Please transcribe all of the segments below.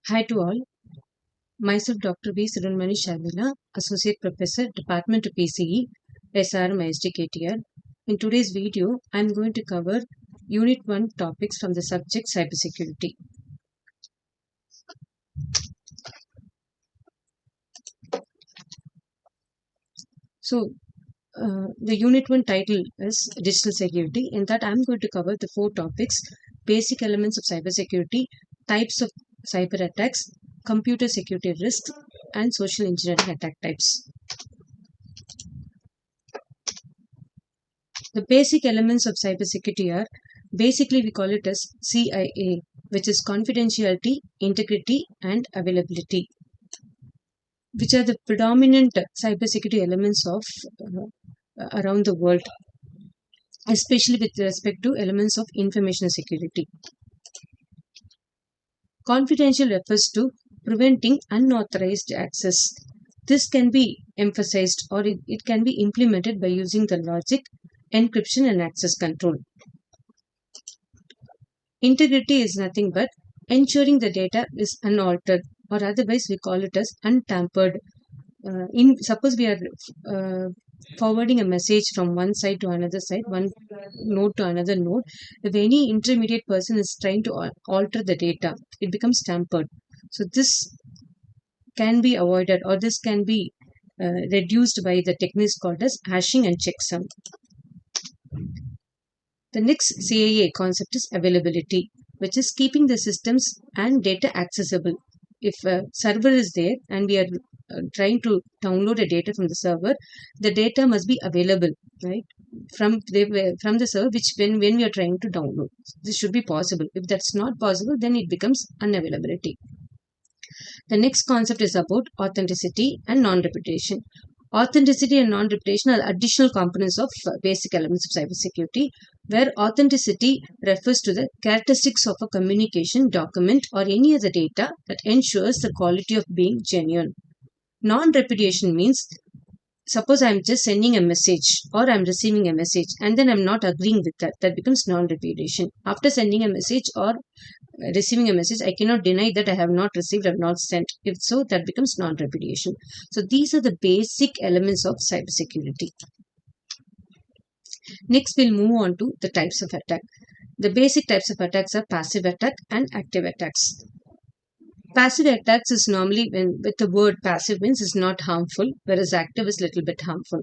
Hi to all. Myself Dr. B. Sirunmani Shavila, Associate Professor, Department of PCE, SRM ISD In today's video, I am going to cover Unit 1 topics from the subject cybersecurity. So, the Unit 1 title is Digital Security. In that, I am going to cover the 4 topics: basic elements of cybersecurity, types of cyber attacks, computer security risks, and social engineering attack types. The basic elements of cybersecurity are basically we call it as CIA, which is confidentiality, integrity, and availability, which are the predominant cybersecurity elements of around the world, especially with respect to elements of information security. Confidential refers to preventing unauthorized access. This can be emphasized or it can be implemented by using the logic, encryption, and access control. Integrity is nothing but ensuring the data is unaltered, or otherwise we call it as untampered. Suppose we are forwarding a message from one side to another side, one node to another node. If any intermediate person is trying to alter the data, it becomes tampered. So this can be avoided, or this can be reduced by the techniques called as hashing and checksum. The next CIA concept is availability, which is keeping the systems and data accessible. If a server is there and we are trying to download a data from the server, the data must be available, right? From the server, which when we are trying to download, this should be possible. If that's not possible, then it becomes unavailability. The next concept is about authenticity and non-reputation. Authenticity and non-reputation are additional components of basic elements of cybersecurity, where authenticity refers to the characteristics of a communication, document, or any other data that ensures the quality of being genuine. Non-repudiation means, suppose I'm just sending a message or I'm receiving a message and then I'm not agreeing with that. That becomes non-repudiation. After sending a message or receiving a message, I cannot deny that I have not received, I have not sent. If so, that becomes non-repudiation. So these are the basic elements of cybersecurity. Next, we'll move on to the types of attack. The basic types of attacks are passive attack and active attacks. Passive attacks is normally, when with the word passive means is not harmful, whereas active is little bit harmful.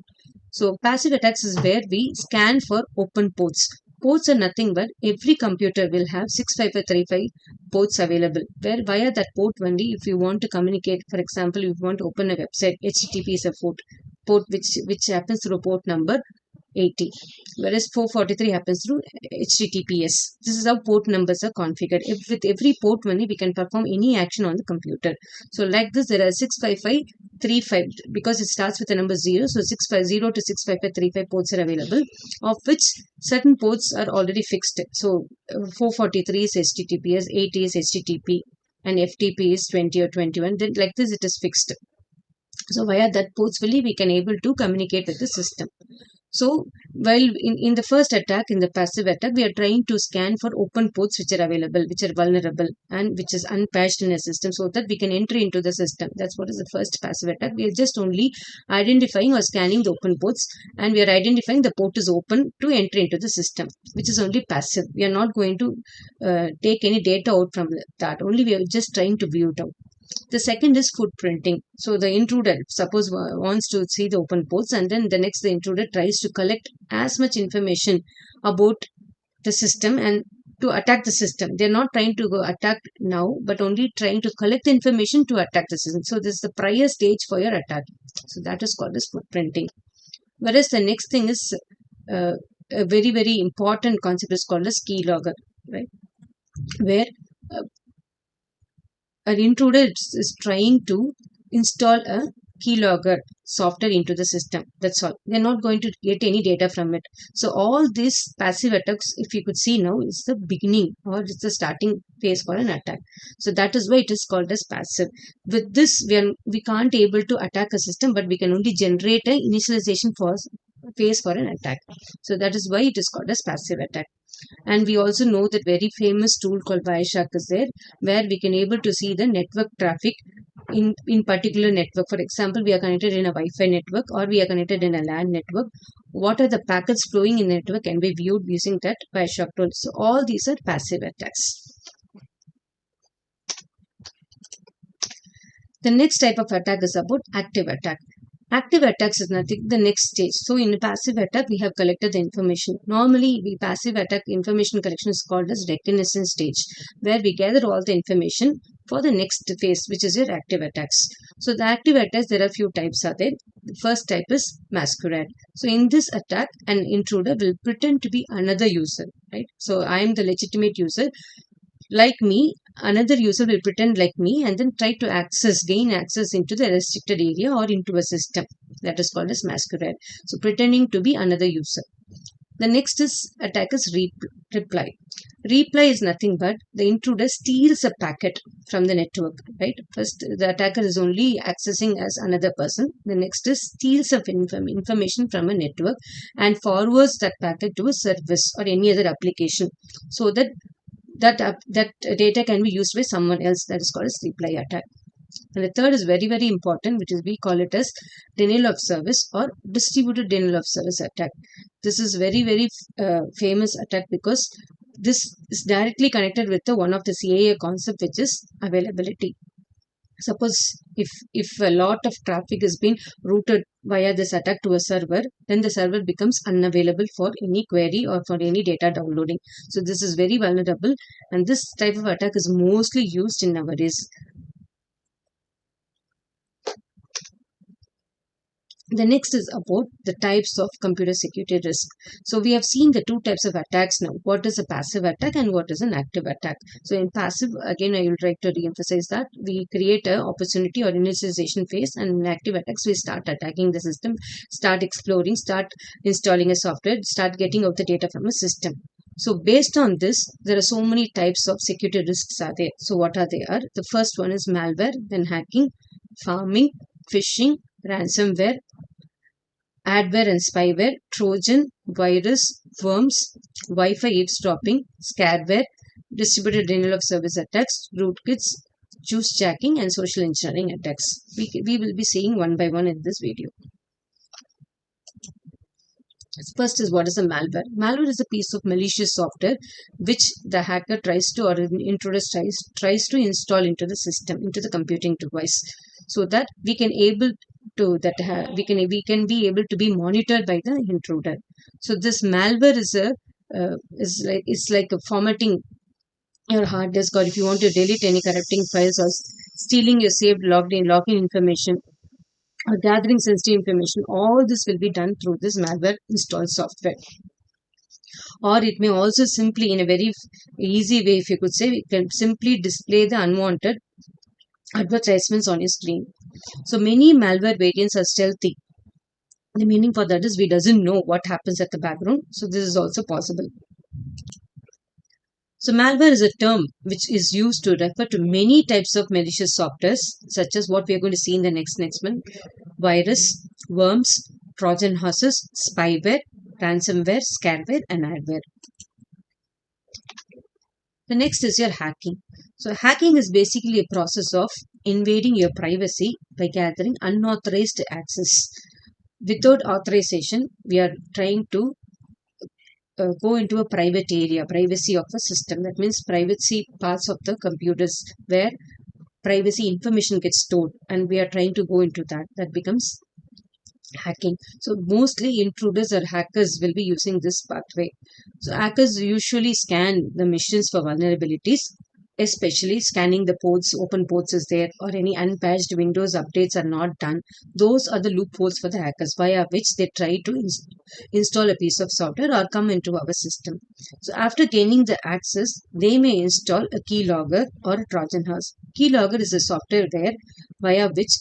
So passive attacks is where we scan for open ports. Ports are nothing but every computer will have 65535 ports available, where via that port only, if you want to communicate, for example, if you want to open a website, HTTP is a port which happens through port number 80, whereas 443 happens through HTTPS. This is how port numbers are configured. With every port only, we can perform any action on the computer. So like this, there are 65535 because it starts with the number 0. So 650 to 65535 ports are available, of which certain ports are already fixed. So 443 is HTTPS, 80 is HTTP, and FTP is 20 or 21. Then like this, it is fixed. So via that ports only, we can able to communicate with the system. So while in the first attack, in the passive attack, we are trying to scan for open ports which are available, which are vulnerable, and which is unpatched in a system, so that we can enter into the system. That's what is the first passive attack. We are just only identifying or scanning the open ports, and we are identifying the port is open to enter into the system, which is only passive. We are not going to take any data out from that. Only we are just trying to view it out. The second is footprinting. So the intruder, suppose, wants to see the open ports, and then the next the intruder tries to collect as much information about the system and to attack the system. They're not trying to go attack now, but only trying to collect the information to attack the system. So this is the prior stage for your attack. So that is called as footprinting. Whereas the next thing is a very, very important concept is called as keylogger, right? Where an intruder is trying to install a keylogger software into the system. That's all. They're not going to get any data from it. So all these passive attacks, if you could see now, is the beginning or it's the starting phase for an attack. So that is why it is called as passive. With this, we can't able to attack a system, but we can only generate an initialization phase for an attack. So that is why it is called as passive attack. And we also know that very famous tool called Wireshark is there, where we can able to see the network traffic in particular network. For example, we are connected in a Wi-Fi network or we are connected in a LAN network. What are the packets flowing in the network can be viewed using that Wireshark tool. So all these are passive attacks. The next type of attack is about active attack. Active attacks is nothing the next stage. So in a passive attack, we have collected the information. Normally, we passive attack information collection is called as reconnaissance stage, where we gather all the information for the next phase, which is your active attacks. So the active attacks, there are few types are there. The first type is masquerade. So in this attack, an intruder will pretend to be another user, right? So I am the legitimate user. Like me, another user will pretend like me and then try to gain access into the restricted area or into a system. That is called as masquerade. So pretending to be another user. The next is attack is reply. Reply is nothing but the intruder steals a packet from the network, right? First, the attacker is only accessing as another person. The next is steals of information from a network and forwards that packet to a service or any other application, so that that data can be used by someone else. That is called as reply attack. And the third is very, very important, which is we call it as denial of service or distributed denial of service attack. This is very, very famous attack because this is directly connected with the one of the CAA concept, which is availability. Suppose if a lot of traffic is being routed via this attack to a server, then the server becomes unavailable for any query or for any data downloading. So this is very vulnerable, and this type of attack is mostly used in nowadays. The next is about the types of computer security risk. So we have seen the two types of attacks now. What is a passive attack and what is an active attack? So in passive, again, I would like to re-emphasize that we create an opportunity or initialization phase, and in active attacks, we start attacking the system, start exploring, start installing a software, start getting out the data from a system. So based on this, there are so many types of security risks are there. So what are they? The first one is malware, then hacking, farming, phishing, ransomware, adware and spyware, Trojan, virus, worms, Wi-Fi eavesdropping, scareware, distributed denial of service attacks, rootkits, juice jacking, and social engineering attacks. We will be seeing one by one in this video. First is what is a malware. Malware is a piece of malicious software which the hacker tries to, or an intruder tries to install into the system, into the computing device, so that we can able to we can be able to be monitored by the intruder. So this malware is like a formatting your hard disk, or if you want to delete any corrupting files or stealing your saved login information or gathering sensitive information, all this will be done through this malware installed software. Or it may also simply, in a very easy way, if you could say, it can simply display the unwanted advertisements on your screen. So many malware variants are stealthy. The meaning for that is we doesn't know what happens at the background. So this is also possible. So malware is a term which is used to refer to many types of malicious softwares, such as what we are going to see in the next one: virus, worms, Trojan horses, spyware, ransomware, scareware, and adware. The next is your hacking. So hacking is basically a process of invading your privacy by gathering unauthorized access. Without authorization, we are trying to go into a private area, privacy of the system. That means privacy parts of the computers where privacy information gets stored, and we are trying to go into that. That becomes hacking. So mostly intruders or hackers will be using this pathway. So hackers usually scan the machines for vulnerabilities, especially scanning the ports, open ports is there, or any unpatched Windows updates are not done. Those are the loopholes for the hackers via which they try to install a piece of software or come into our system. So after gaining the access, they may install a keylogger or a Trojan horse. Keylogger is a software there via which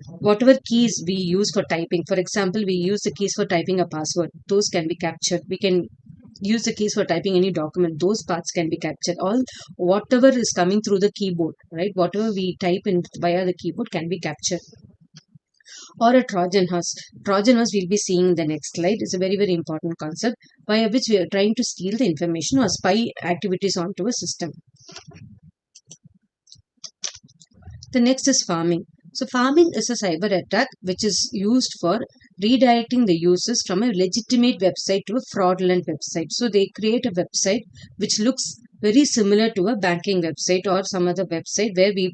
whatever keys we use for typing, for example, we use the keys for typing a password, those can be captured. We can use the keys for typing any document, those parts can be captured. All whatever is coming through the keyboard, right, whatever we type in via the keyboard can be captured. or a Trojan horse. Trojan horse we'll be seeing in the next slide. It's a very, very important concept via which we are trying to steal the information or spy activities onto a system. The next is farming. So farming is a cyber attack which is used for redirecting the users from a legitimate website to a fraudulent website. So they create a website which looks very similar to a banking website or some other website where we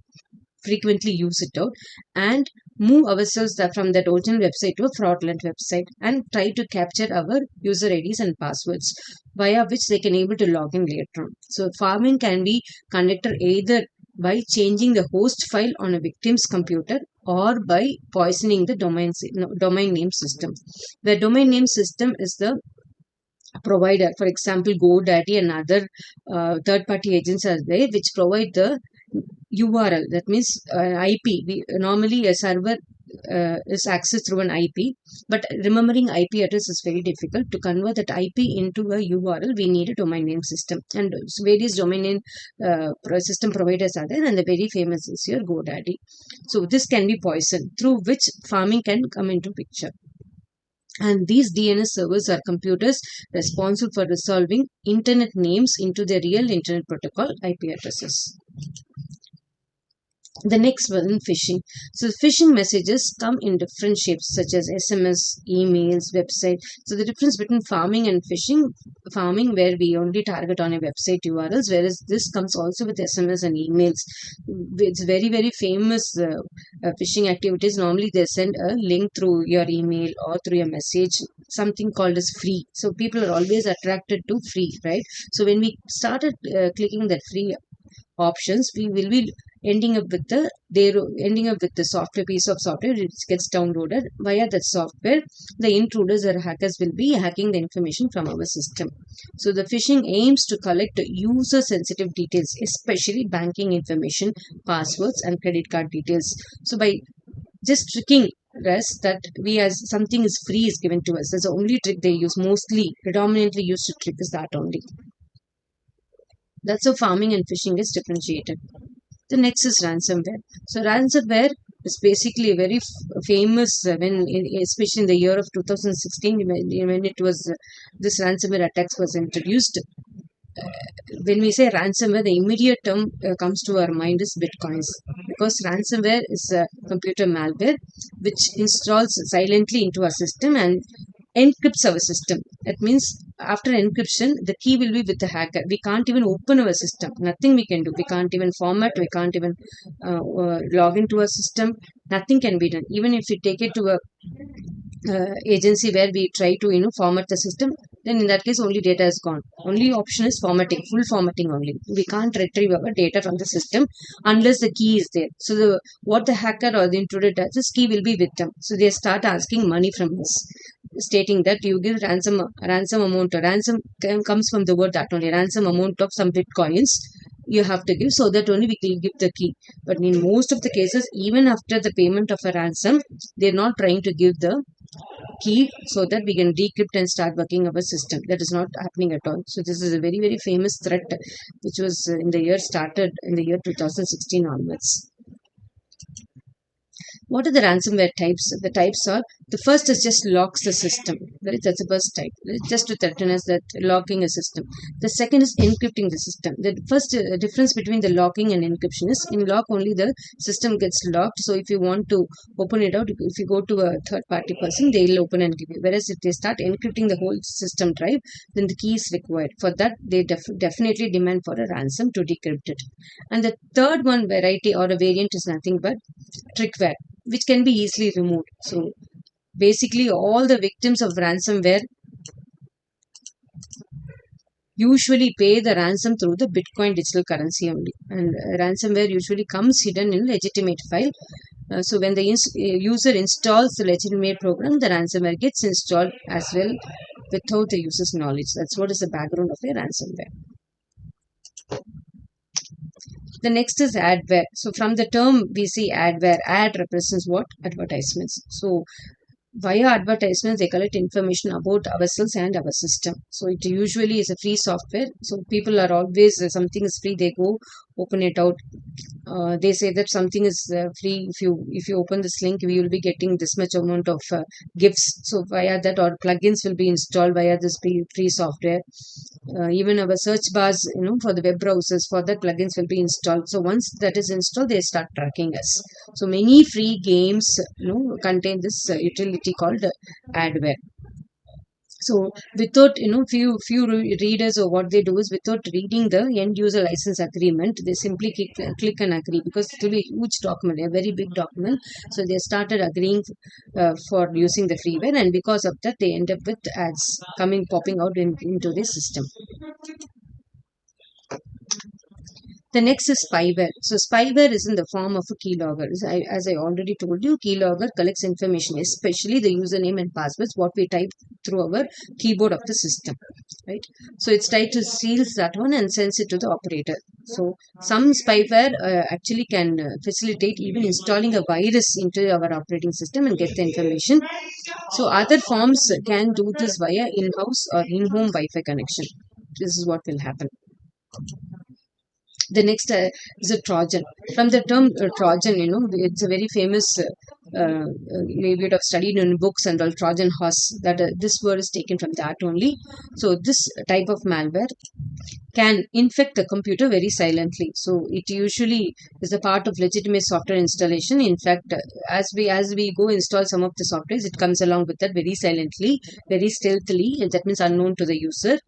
frequently use it out, and move ourselves from that original website to a fraudulent website and try to capture our user IDs and passwords via which they can able to log in later on. So farming can be conducted either by changing the host file on a victim's computer or by poisoning the domain name system. The domain name system is the provider. For example, GoDaddy and other third-party agents are there which provide the URL. That means IP. Normally a server is accessed through an IP, but remembering IP address is very difficult. To convert that IP into a URL, we need a domain name system, and various domain name system providers are there, and the very famous is your GoDaddy. So this can be poisoned, through which farming can come into picture. And these DNS servers are computers responsible for resolving internet names into the real internet protocol IP addresses. The next one, phishing. So phishing messages come in different shapes such as SMS, emails, website. So the difference between farming and phishing, farming where we only target on a website URLs, whereas this comes also with SMS and emails. It's very, very famous phishing activities. Normally they send a link through your email or through a message, something called as free. So people are always attracted to free, right? So when we started clicking that free options, we will be ending up with the software piece of software which gets downloaded. Via that software, the intruders or hackers will be hacking the information from our system. So the phishing aims to collect user sensitive details, especially banking information, passwords and credit card details. So by just tricking us that we as something is free is given to us, that's the only trick they use, mostly predominantly used to trick is that only. That's how farming and phishing is differentiated. The next is ransomware. So ransomware is basically a very famous especially in the year of 2016 when it was this ransomware attacks was introduced. When we say ransomware, the immediate term comes to our mind is bitcoins, because ransomware is a computer malware which installs silently into our system and encrypts our system. That means after encryption, the key will be with the hacker. We can't even open our system. Nothing we can do. We can't even format. We can't even log into our system. Nothing can be done. Even if we take it to a agency where we try to format the system, then in that case only data is gone. Only option is formatting, full formatting only. We can't retrieve our data from the system unless the key is there. So what the hacker or the intruder does, this key will be with them. So they start asking money from us, stating that you give ransom amount. Ransom comes from the word that only, ransom amount of some bitcoins you have to give, so that only we can give the key. But in most of the cases, even after the payment of a ransom, they're not trying to give the key so that we can decrypt and start working our system. That is not happening at all. So this is a very, very famous threat which was started in the year 2016 onwards. What are the ransomware types? The types are, the first is just locks the system. That's the first type. Just to threaten us that locking a system. The second is encrypting the system. The first difference between the locking and encryption is, in lock only the system gets locked. So if you want to open it out, if you go to a third party person, they will open and give you. Whereas if they start encrypting the whole system drive, then the key is required. For that, they definitely demand for a ransom to decrypt it. And the third one variety or a variant is nothing but trickware, which can be easily removed. So basically all the victims of ransomware usually pay the ransom through the Bitcoin digital currency only. And ransomware usually comes hidden in a legitimate file. So when the user installs the legitimate program, the ransomware gets installed as well without the user's knowledge. That's what is the background of a ransomware. The next is adware. So from the term we see adware. Ad represents what? Advertisements. So via advertisements, they collect information about ourselves and our system. So it usually is a free software. So people are always, something is free, they go open it out. They say that something is free. If you open this link, we will be getting this much amount of gifts. So via that, or plugins will be installed via this free software. Even our search bars, for the web browsers, for that plugins will be installed. So once that is installed, they start tracking us. So many free games, contain this utility called adware. So without, readers, or what they do is, without reading the end user license agreement, they simply click and agree, because it will be a huge document, a very big document. So they started agreeing for using the freeware, and because of that, they end up with ads popping out into the system. The next is spyware. So spyware is in the form of a keylogger. As I already told you, keylogger collects information, especially the username and passwords, what we type through our keyboard of the system, right? So it's tried to steals that one and sends it to the operator. So some spyware actually can facilitate even installing a virus into our operating system and get the information. So other forms can do this via in-house or in-home Wi-Fi connection. This is what will happen. The next is a Trojan. From the term Trojan, it's a very famous. Maybe you'd have studied in books and all, Trojan horse. That this word is taken from that only. So this type of malware can infect the computer very silently. So it usually is a part of legitimate software installation. In fact, as we go install some of the softwares, it comes along with that very silently, very stealthily. That means unknown to the user.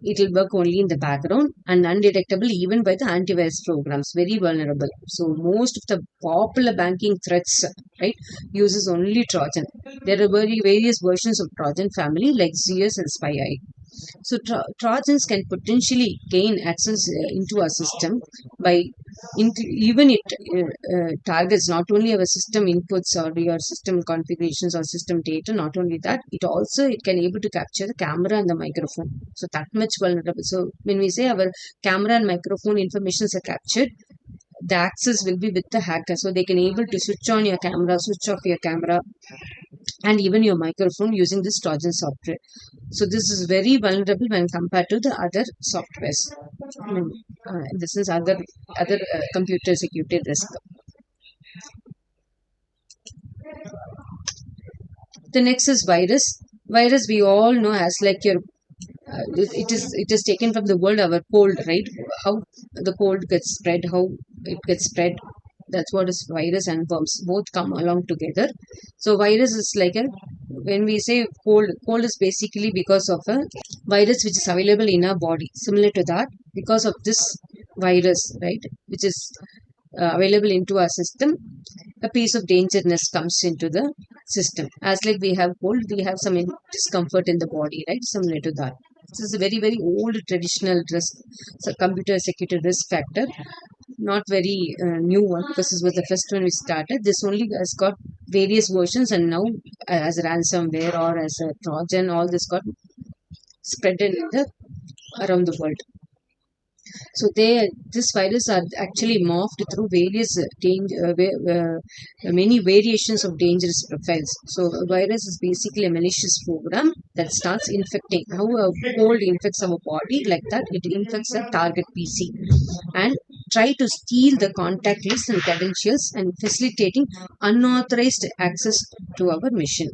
It will work only in the background and undetectable even by the antivirus programs. Very vulnerable. So most of the popular banking threats, right, uses only Trojan. There are various versions of Trojan family like Zeus and SpyEye. So Trojans can potentially gain access into our system by even it targets not only our system inputs or your system configurations or system data. Not only that, it can able to capture the camera and the microphone. So that much vulnerable. So when we say our camera and microphone informations are captured, the access will be with the hacker. So they can able to switch on your camera, switch off your camera, and even your microphone using this Trojan software. So this is very vulnerable when compared to the other softwares. This is other computer security risk. The next is virus. Virus we all know as like your it is taken from the word our cold, right? How the cold gets spread, how it gets spread. That's what is virus and worms. Both come along together. So virus is like when we say cold is basically because of a virus which is available in our body. Similar to that, because of this virus, right, which is available into our system, a piece of dangerousness comes into the system. As like we have cold, we have some discomfort in the body, right? Similar to that. This is a very, very old traditional risk, so computer security risk factor, not very new one, because this was the first one we started. This only has got various versions, and now as ransomware or as a Trojan, all this got spread in around the world. So this virus are actually morphed through various many variations of dangerous profiles. So a virus is basically a malicious program that starts infecting. How a cold infects our body, like that it infects a target PC and try to steal the contact list and credentials and facilitating unauthorized access to our machine.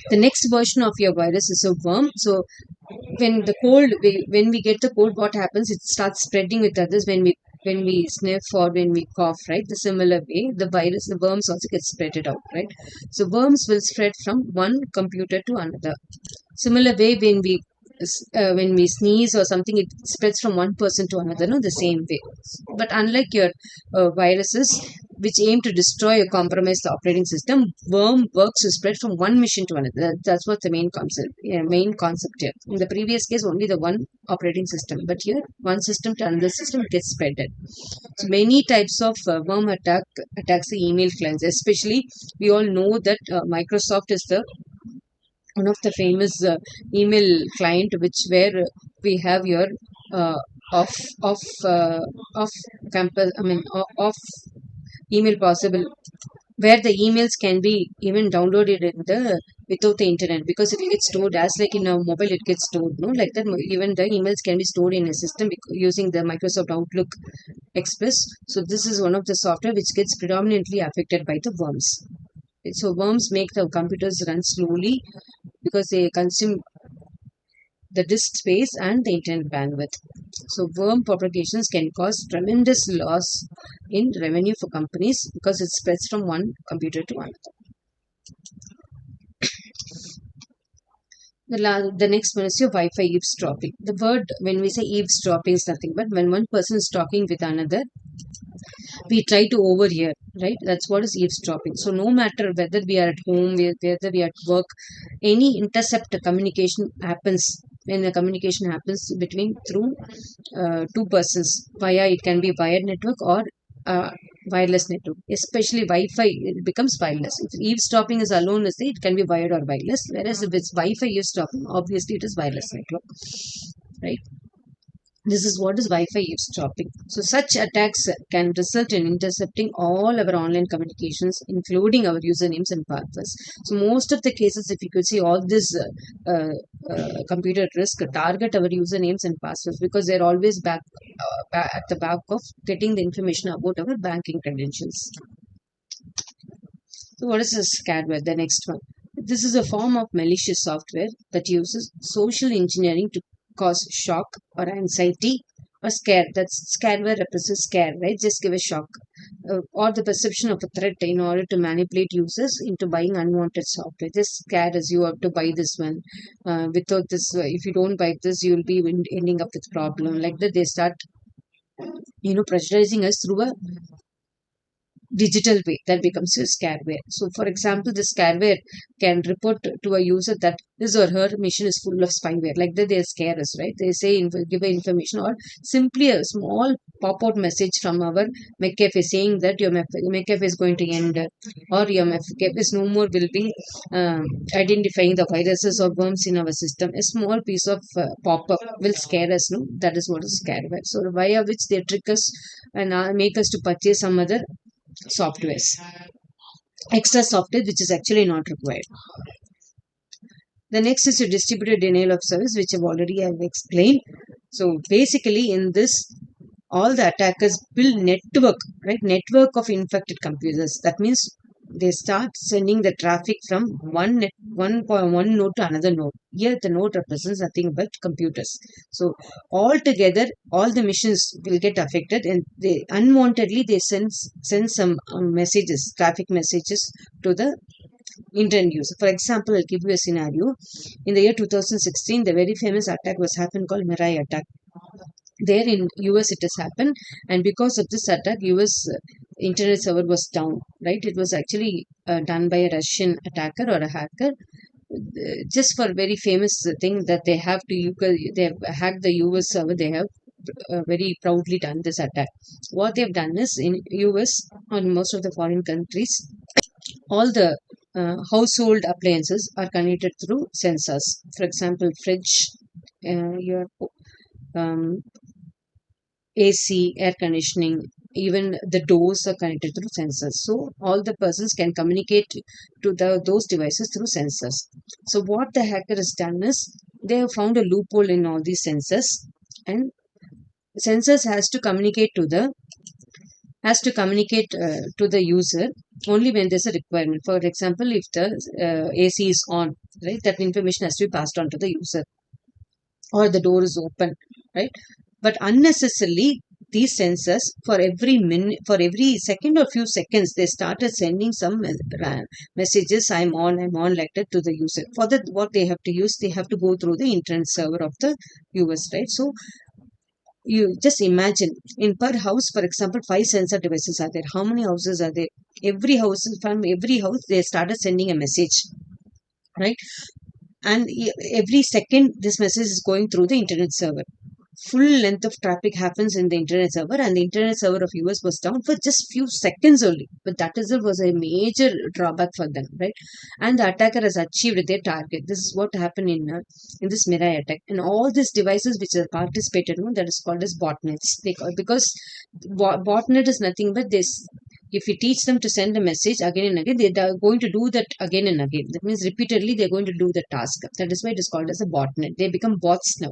The next version of your virus is a worm. So when we get the cold, what happens? It starts spreading with others when we sniff or when we cough, right? The similar way, the worms also get spreaded out, right? So worms will spread from one computer to another. Similar way, when we sneeze or something, it spreads from one person to another, no, the same way. But unlike your viruses, which aim to destroy or compromise the operating system, worm works to spread from one machine to another. That's what the main concept. Main concept here. In the previous case, only the one operating system, but here one system to another system gets spreaded. So many types of worm attacks the email clients. Especially, we all know that Microsoft is the one of the famous email client, which where we have your uh, off off off campus, off email possible, where the emails can be even downloaded in the without the internet, because it will get stored as like in a mobile it gets stored, no, like that. Even the emails can be stored in a system using the Microsoft Outlook Express. So this is one of the software which gets predominantly affected by the worms. So worms make the computers run slowly because they consume the disk space and the internet bandwidth. So worm propagations can cause tremendous loss in revenue for companies because it spreads from one computer to another. The next one is your Wi-Fi eavesdropping. The word, when we say eavesdropping, is nothing but when one person is talking with another, we try to overhear, right? That's what is eavesdropping. So no matter whether we are at home, whether we are at work, any intercept communication happens, when the communication happens between through two persons via, it can be wired network or uh, wireless network. Especially Wi-Fi, it becomes wireless. If eavesdropping is alone, it can be wired or wireless, whereas if it's Wi-Fi eavesdropping, obviously it is wireless network, right? This is what is Wi-Fi eavesdropping. So such attacks can result in intercepting all our online communications, including our usernames and passwords. So most of the cases, if you could see, all this computer at risk target our usernames and passwords because they're always at the back of getting the information about our banking credentials. So what is this scareware? The next one. This is a form of malicious software that uses social engineering to cause shock or anxiety or scare. That's scareware represents scare, right? Just give a shock or the perception of a threat in order to manipulate users into buying unwanted software. Just scare us, you have to buy this one. Without this, if you don't buy this, you'll be ending up with problem. Like that, they start, pressurizing us through a digital way. That becomes a scareware. So for example, the scareware can report to a user that his or her machine is full of spyware, like that they scare us, right? They say give a information, or simply a small pop-out message from our McAfee saying that your McAfee is going to end, or your McAfee is no more will be identifying the viruses or worms in our system. A small piece of pop-up will scare us, no? That is what is scareware. So via which they trick us and make us to purchase some other softwares, extra software which is actually not required. The next is a distributed denial of service, which I've explained. So basically in this, all the attackers build network, right? Network of infected computers. That means they start sending the traffic from one node to another node. Here the node represents nothing but computers. So altogether, all the machines will get affected, and they unwantedly they send some messages, traffic messages to the internet user. For example, I'll give you a scenario. In the year 2016, the very famous attack was happened called Mirai attack. There in US it has happened, and because of this attack, US internet server was down, right? It was actually done by a Russian attacker or a hacker, just for very famous thing that they have they have hacked the US server. They have very proudly done this attack. What they've done is, in US or most of the foreign countries, all the household appliances are connected through sensors. For example, fridge, your um, AC, air conditioning, even the doors are connected through sensors. So all the persons can communicate to those devices through sensors. So what the hacker has done is, they have found a loophole in all these sensors, and sensors has to communicate to the user only when there's a requirement. For example, if the AC is on, right, that information has to be passed on to the user, or the door is open, right? But unnecessarily, these sensors, for every minute, for every second or few seconds, they started sending some messages, I'm on, like that, to the user. For that, what they have to use, they have to go through the internet server of the US, right? So you just imagine, in per house, for example, 5 sensor devices are there. How many houses are there? From every house, they started sending a message, right? And every second, this message is going through the internet server. Full length of traffic happens in the internet server, and the internet server of US was down for just few seconds only. But that was a major drawback for them, right? And the attacker has achieved their target. This is what happened in this Mirai attack. And all these devices which are participated in, that is called as botnets. Because botnet is nothing but this. If we teach them to send a message again and again, they are going to do that again and again. That means repeatedly they're going to do the task. That is why it is called as a botnet. They become bots now.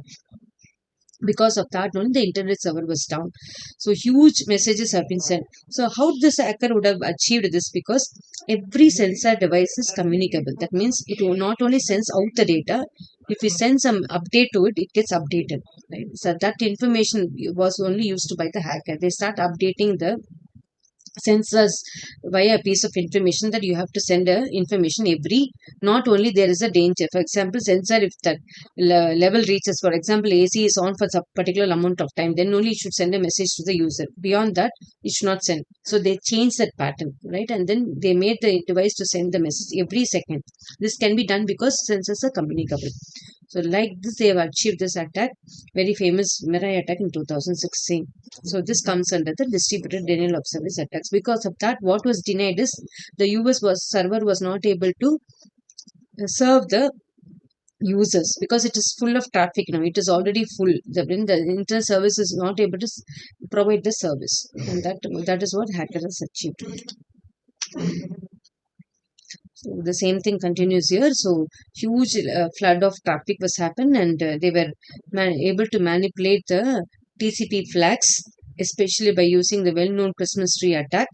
Because of that, only the internet server was down. So huge messages have been sent. So how this hacker would have achieved this? Because every sensor device is communicable. That means it will not only sends out the data. If we send some update to it, it gets updated. Right? So that information was only used by the hacker. They start updating the sensors via a piece of information that you have to send a information every. Not only there is a danger, for example, sensor, if that level reaches, for example, AC is on for some particular amount of time, then only you should send a message to the user. Beyond that, you should not send. So they change that pattern, right? And then they made the device to send the message every second. This can be done because sensors are communicable. So like this, they have achieved this attack, very famous Mirai attack in 2016. So this comes under the distributed denial of service attacks. Because of that, what was denied is the US was server was not able to serve the users because it is full of traffic now. It is already full. When the internet service is not able to provide the service, and that is what hacker has achieved. So the same thing continues here. So huge flood of traffic was happened, and they were able to manipulate the TCP flags, especially by using the well-known Christmas tree attack.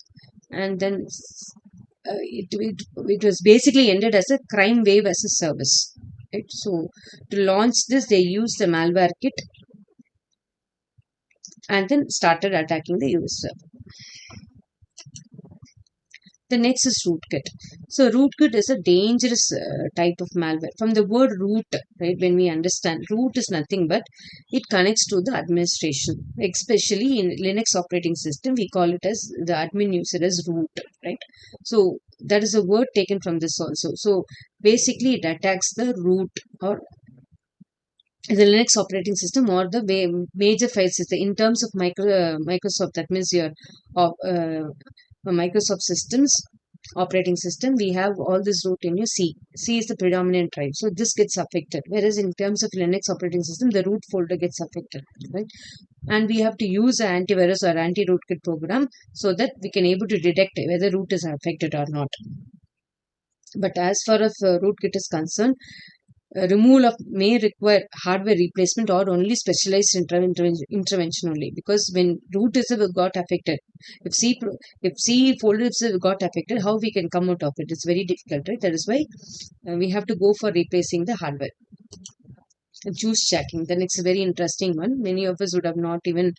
And then it was basically ended as a crime wave as a service. Right? So to launch this, they used the malware kit and then started attacking the user. The next is rootkit. So rootkit is a dangerous type of malware. From the word root, right? When we understand, root is nothing but it connects to the administration. Especially in Linux operating system, we call it as the admin user as root, right? So that is a word taken from this also. So basically, it attacks the root or the Linux operating system or the major file system in terms of Microsoft. That means your Microsoft systems operating system. We have all this root in your C. C is the predominant drive, so this gets affected. Whereas in terms of Linux operating system, the root folder gets affected, right? And we have to use an antivirus or anti-rootkit program so that we can able to detect whether root is affected or not. But as far as rootkit is concerned, removal of may require hardware replacement or only specialized intervention only, because when root is got affected, if C folder is got affected, how we can come out of it? It's very difficult, right? That is why we have to go for replacing the hardware. Juice jacking, the next very interesting one. Many of us would have not even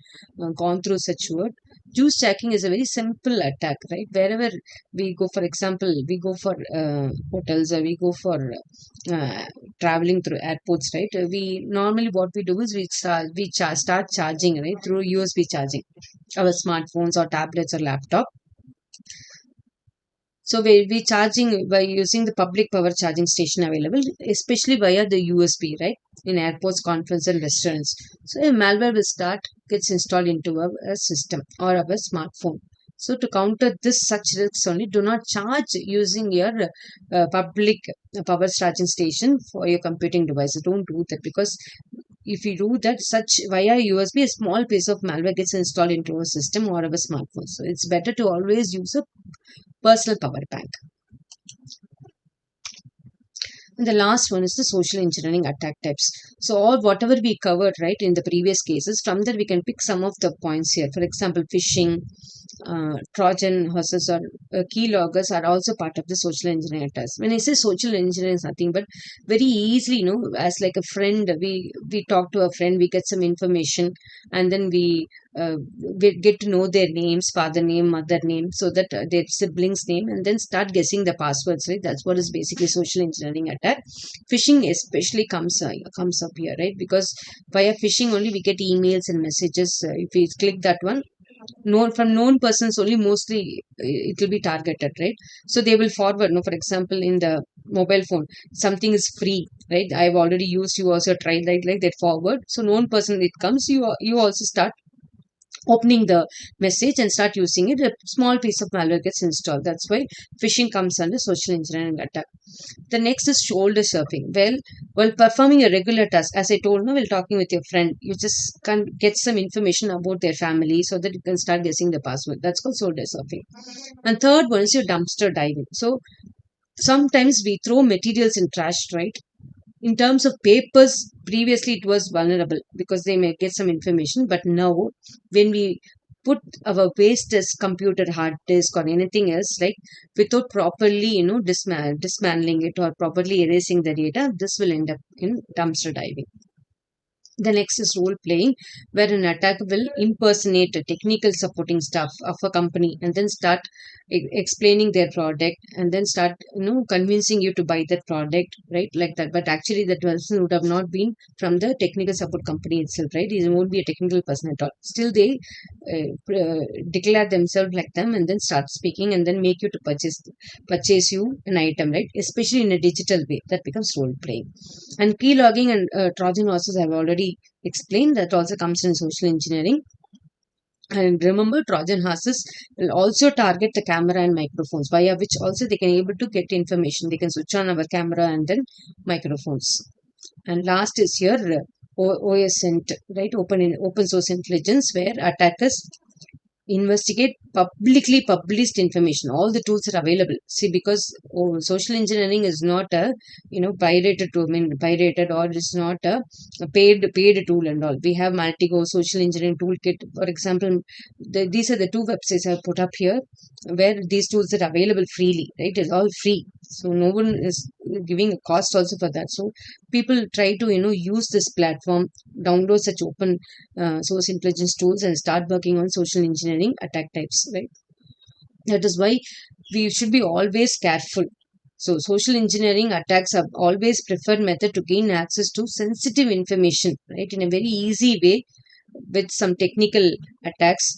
gone through such word. Juice jacking is a very simple attack, right? Wherever we go, for example, we go for hotels or we go for uh, traveling through airports, right? We normally what we do is start charging, right, through USB charging our smartphones or tablets or laptop. So we charging by using the public power charging station available, especially via the USB, right? In airports, conference, and restaurants. So a malware will start gets installed into a system or our smartphone. So to counter this such risks only, do not charge using your public power charging station for your computing devices. Don't do that, because if you do that, such via USB, a small piece of malware gets installed into a system or a smartphone. So it's better to always use a personal power bank. And the last one is the social engineering attack types. So all whatever we covered right in the previous cases, from that we can pick some of the points here. For example, phishing, Trojan horses or keyloggers are also part of the social engineering attacks. When I say social engineering is nothing but very easily, as like a friend, we talk to a friend, we get some information, and then we get to know their names, father name, mother name, so that their siblings name, and then start guessing the passwords, right? That's what is basically social engineering attack. Phishing especially comes up here, right? Because via phishing only we get emails and messages. If we click that one, known persons only, mostly it will be targeted, right? So they will forward, for example, in the mobile phone, something is free, right? I've already used, you also try, like that forward. So known person, it comes, you also start opening the message and start using it, a small piece of malware gets installed. That's why phishing comes under social engineering attack. The next is shoulder surfing. Well, while performing a regular task, as I told you, while talking with your friend, you just can get some information about their family so that you can start guessing the password. That's called shoulder surfing. And third one is your dumpster diving. So sometimes we throw materials in trash, right? In terms of papers, previously it was vulnerable because they may get some information, but now when we put our waste as computer hard disk or anything else, like without properly dismantling it or properly erasing the data, this will end up in dumpster diving. The next is role playing, where an attacker will impersonate a technical supporting staff of a company and then start explaining their product and then start convincing you to buy that product, right? Like that. But actually, that person would have not been from the technical support company itself, right? He won't be a technical person at all. Still, they declare themselves like them and then start speaking and then make you to purchase you an item, right? Especially in a digital way, that becomes role playing. And key logging and Trojan horses I've already explained, that also comes in social engineering. And remember, Trojan horses will also target the camera and microphones, via which also they can able to get information. They can switch on our camera and then microphones. And last is here OSINT, right? Open source intelligence, where attackers investigate publicly published information. All the tools are available. See, because social engineering is not a pirated tool, pirated, or it's not a paid tool and all. We have Maltigo social engineering toolkit, for example. These are the two websites I've put up here where these tools are available freely, right? It's all free, so no one is giving a cost also for that. So people try to use this platform, download such open source intelligence tools and start working on social engineering attack types, right? That is why we should be always careful. So social engineering attacks are always preferred method to gain access to sensitive information, right, in a very easy way. With some technical attacks,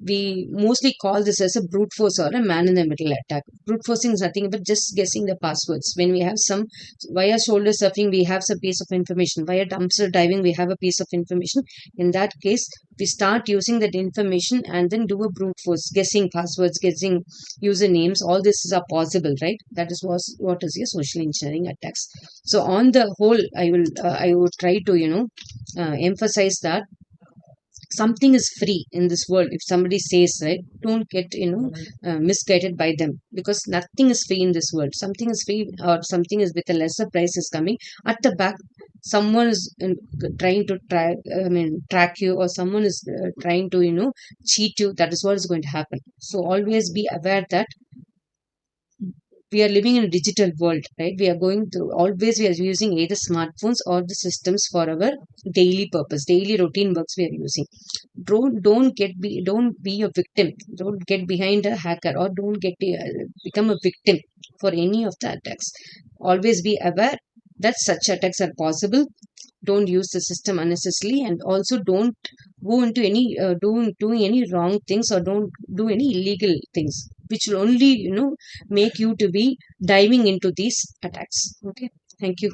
we mostly call this as a brute force or a man in the middle attack. Brute forcing is nothing but just guessing the passwords. When we have some, via shoulder surfing, we have some piece of information. Via dumpster diving, we have a piece of information. In that case, we start using that information and then do a brute force, guessing passwords, guessing usernames. All this is possible, right? That is what is your social engineering attacks. So on the whole, I would try to emphasize that something is free in this world. If somebody says, right, don't get misguided by them, because nothing is free in this world. Something is free or something is with a lesser price is coming at the back. Someone is trying to track you, or someone is trying to cheat you. That is what is going to happen. So always be aware that we are living in a digital world, right? We are going through, always we are using either smartphones or the systems for our daily purpose, daily routine works we are using. Don't be a victim. Don't get behind a hacker, or don't become a victim for any of the attacks. Always be aware that such attacks are possible. Don't use the system unnecessarily, and also don't go into any doing any wrong things, or don't do any illegal things which will only make you to be diving into these attacks. Okay, thank you.